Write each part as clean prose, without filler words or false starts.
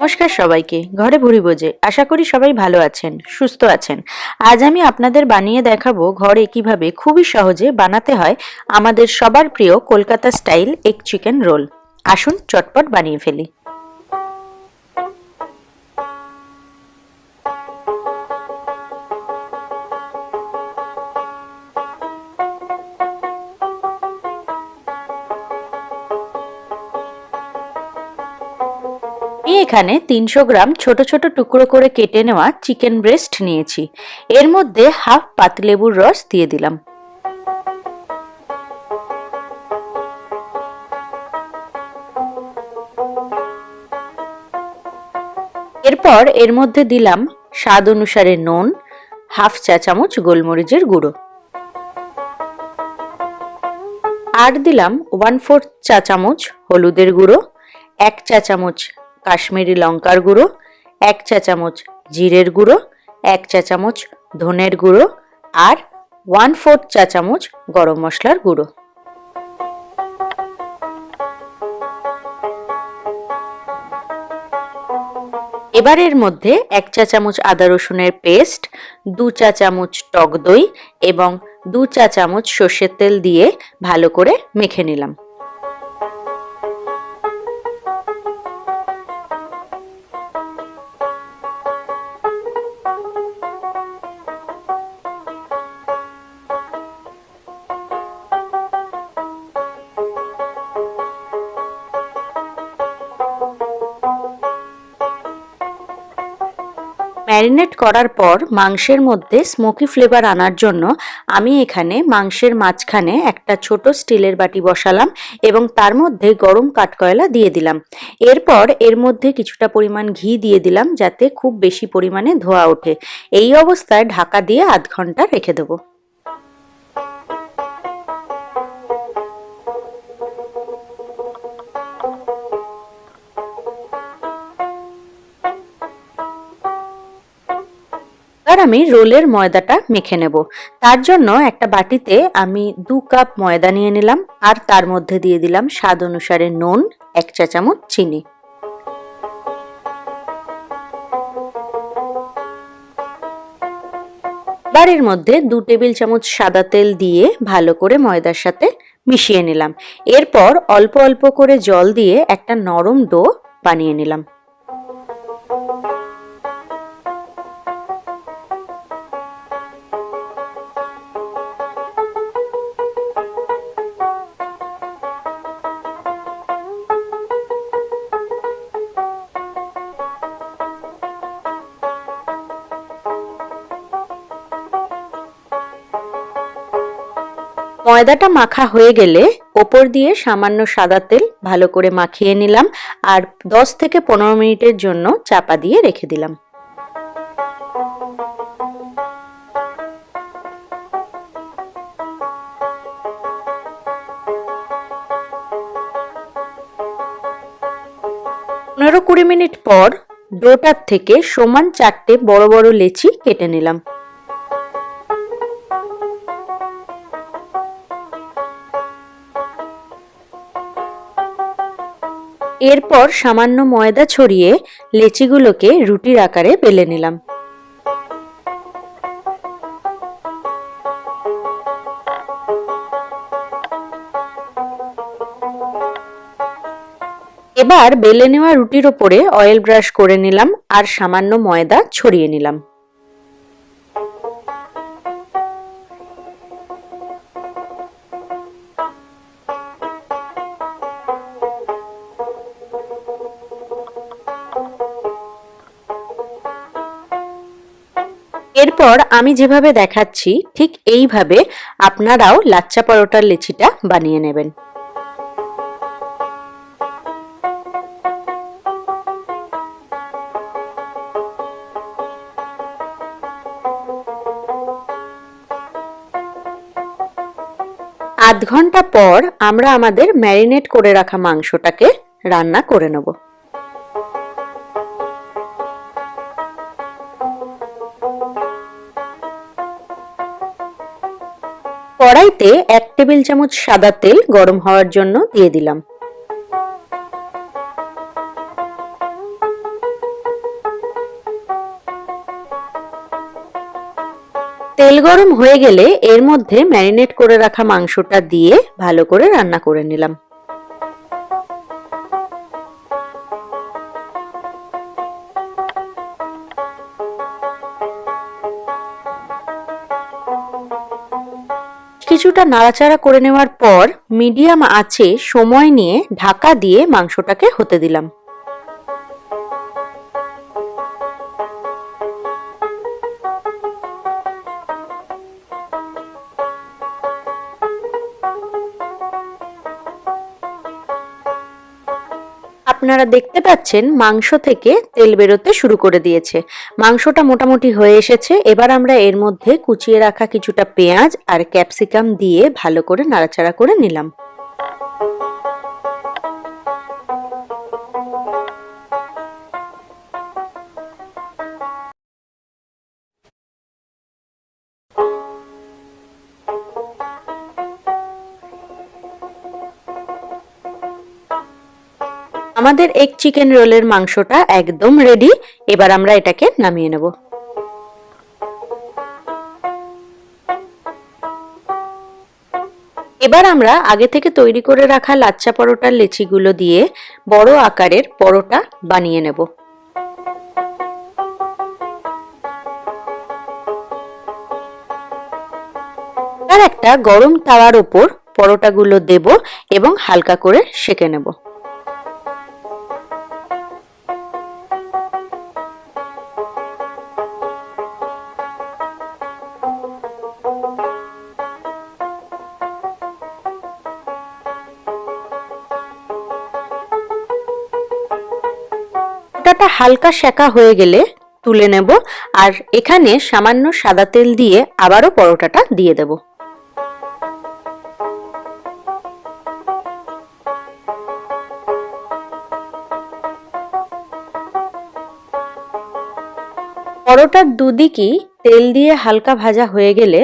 নমস্কার সবাইকে। ঘরে ভুরি ভোজে আশা করি সবাই ভালো আছেন, সুস্থ আছেন। আজ আমি আপনাদের বানিয়ে দেখাবো ঘরে কিভাবে খুবই সহজে বানাতে হয় আমাদের সবার প্রিয় Kolkata style egg chicken roll. আসুন চটপট বানিয়ে ফেলি। আমি এখানে 300 গ্রাম ছোট ছোট টুকরো করে কেটে নেওয়া চিকেন ব্রেস্ট নিয়েছি। এর মধ্যে হাফ পাতিলেবুর রস দিয়ে দিলাম। এরপর এর মধ্যে দিলাম স্বাদ অনুসারে নুন, হাফ চা চামচ গোলমরিচের গুঁড়ো, আর দিলাম 1/4 চা চামচ হলুদের গুঁড়ো, 1 চা চামচ কাশ্মীরি লঙ্কার গুঁড়ো, 1 চা চামচ জিরের গুঁড়ো, 1 চা চামচ ধনের গুঁড়ো আর 1/4 চা চামচ গরম মশলার গুঁড়ো। এবার এর মধ্যে 1 চা চামচ আদা রসুনের পেস্ট, 2 চা চামচ টক দই এবং 2 চা চামচ সর্ষের তেল দিয়ে ভালো করে মেখে নিলাম। ম্যারিনেট করার পর মাংসের মধ্যে স্মোকি ফ্লেভার আনার জন্য আমি এখানে মাংসের মাঝখানে একটা ছোট স্টিলের বাটি বসালাম এবং তার মধ্যে গরম কাঠকয়লা দিয়ে দিলাম। এরপর এর মধ্যে কিছুটা পরিমাণ ঘি দিয়ে দিলাম যাতে খুব বেশি পরিমাণে ধোঁয়া ওঠে। এই অবস্থায় ঢাকা দিয়ে আধ ঘন্টা রেখে দেবো। এবার আমি রোলের ময়দাটা মেখে নেব। তার জন্য একটা বাটিতে আমি 2 কাপ ময়দা নিয়ে নিলাম আর তার মধ্যে দিয়ে দিলাম স্বাদ অনুসারে নুন, 1 চা চামচ চিনি। এবার এর মধ্যে 2 টেবিল চামচ সাদা তেল দিয়ে ভালো করে ময়দার সাথে মিশিয়ে নিলাম। এরপর অল্প অল্প করে জল দিয়ে একটা নরম ডো বানিয়ে নিলাম। ময়দাটা মাখা হয়ে গেলে ওপর দিয়ে সামান্য সাদা তেল ভালো করে মাখিয়ে নিলাম আর 10 থেকে 15 মিনিটের জন্য চাপা দিয়ে রেখে দিলাম। পনেরো 20 মিনিট পর ডোটার থেকে সমান 4টে বড় বড় লেচি কেটে নিলাম। এরপর সামান্য ময়দা ছড়িয়ে লেচিগুলোকে রুটির আকারে বেলে নিলাম। এবার বেলে নেওয়া রুটির ওপরে অয়েল ব্রাশ করে নিলাম আর সামান্য ময়দা ছড়িয়ে নিলাম। এরপর আমি যেভাবে দেখাচ্ছি ঠিক এইভাবে আপনারাও লাচ্ছা পরোটার লেচিটা বানিয়ে নেবেন। আধ ঘন্টা পর আমরা আমাদের ম্যারিনেট করে রাখা মাংসটাকে রান্না করে নেব। কড়াইতে 1 টেবিল চামচ সাদা তেল গরম হওয়ার জন্য দিয়ে দিলাম। তেল গরম হয়ে গেলে এর মধ্যে ম্যারিনেট করে রাখা মাংসটা দিয়ে ভালো করে রান্না করে নিলাম। কিছুটা নাড়াচাড়া করে নেওয়ার পর মিডিয়াম আঁচে সময় নিয়ে ঢাকা দিয়ে মাংসটাকে হতে দিলাম। আপনারা দেখতে পাচ্ছেন মাংস থেকে তেল বেরোতে শুরু করে দিয়েছে। মাংসটা মোটামুটি হয়ে এসেছে। এবার আমরা এর মধ্যে কুচিয়ে রাখা কিছুটা পেঁয়াজ আর ক্যাপসিকাম দিয়ে ভালো করে নাড়াচাড়া করে নিলাম। আমাদের এগ চিকেন রোলের মাংসটা একদম রেডি। এবার আমরা এটাকে নামিয়ে নেব। এবার আমরা আগে থেকে তৈরি করে রাখা লাচ্ছা পরোটার লেচিগুলো দিয়ে বড় আকারের পরোটা বানিয়ে নেব। আর একটা গরম তাওয়ার উপর পরোটাগুলো দেব এবং হালকা করে সেঁকে নেব। পরোটাটা হালকা সেঁকা হয়ে গেলে তুলে নেব। আর এখানে সামান্য সাদা তেল দিয়ে আবারও পরোটাটা দিয়ে দেব। পরোটার দুদিকই তেল দিয়ে হালকা ভাজা হয়ে গেলে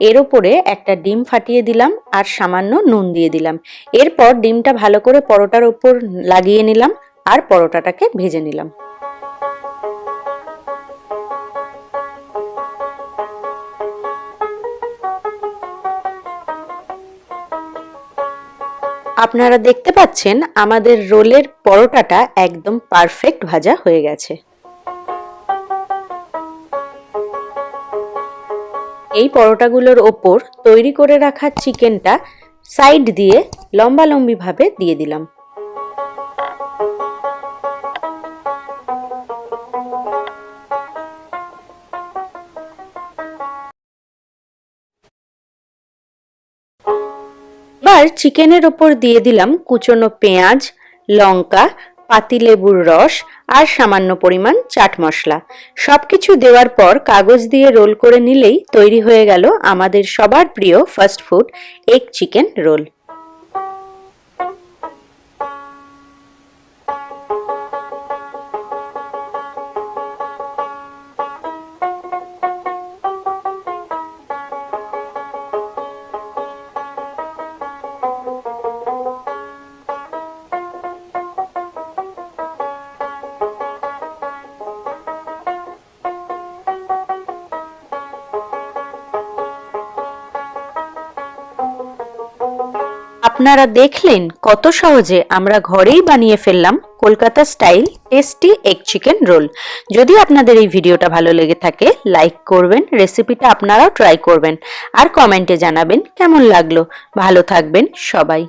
এর ওপরে একটা ডিম ফাটিয়ে দিলাম আর সামান্য নুন দিয়ে দিলাম। এরপর ডিমটা ভালো করে পরোটার ওপর লাগিয়ে নিলাম আর পরোটাটাকে ভেজে নিলাম। আপনারা দেখতে পাচ্ছেন আমাদের রোলের পরোটাটা একদম পারফেক্ট ভাজা হয়ে গেছে। এই পরোটাগুলোর ওপর তৈরি করে রাখা চিকেনটা সাইড দিয়ে লম্বালম্বি ভাবে দিয়ে দিলাম। এবার চিকেনের ওপর দিয়ে দিলাম কুচনো পেঁয়াজ, লঙ্কা, পাতিলেবুর রস আর সামান্য পরিমাণ চাট মশলা। সবকিছু দেওয়ার পর কাগজ দিয়ে রোল করে নিলেই তৈরি হয়ে গেল আমাদের সবার প্রিয় fast food egg chicken roll. আপনারা দেখলেন কত সহজে আমরা ঘরেই বানিয়ে ফেললাম Kolkata style tasty egg chicken roll. যদি আপনাদের এই ভিডিওটা ভালো লেগে থাকে লাইক করবেন, রেসিপিটা আপনারাও ট্রাই করবেন আর কমেন্টে জানাবেন কেমন লাগলো। ভালো থাকবেন সবাই।